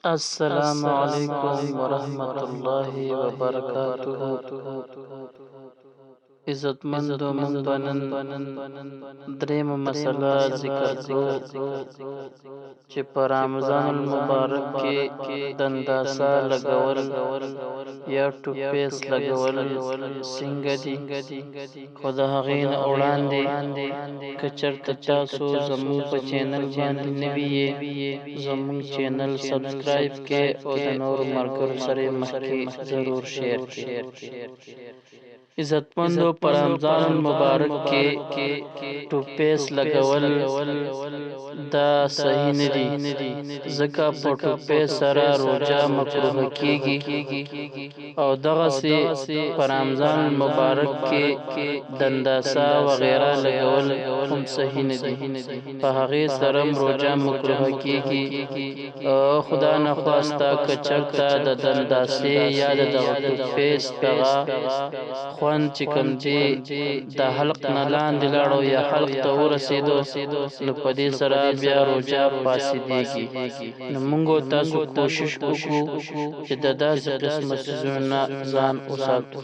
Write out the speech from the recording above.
السلام علیکم ورحمت الله وبرکاته. عزتمندو مونږ به نن درېیمه مسله ذکر کړو چې په رمضان المبارک کې دنداسه لګول یا ټوپیس لګول څنګه دي. خو د هغې نه وړاندې که چېرته تاسو زموږ په چینل باندې نوي یې، زموږ چینل سبسکرایب کړئ او د نورو ملګرو سره یې مخکې ضرور شیر کړئ. عزتمندو په رمضان المبارک کې ټوپیس لګول دا صحیح نه دي، ځکه په ټوپیس سره روژه مکروه کیږي او دغسې په رمضان المبارک کې دنداسه وغیره لګول هم صحیح نه دي، په هغې سره هم روژه مکروه کیږي. خدا نخواسته که چېرته د دنداسې یا د دغه ټوپیس دغه خوند چې کوم دی د حلق نه لاندې لاړ او یا حلق ته ورسېدو، نو په دې سره بیا روژه فاسدېږي. نو موږ تاسو کوشش وکړو چې د داسې قسمه څیزونو نه ځان وساتو.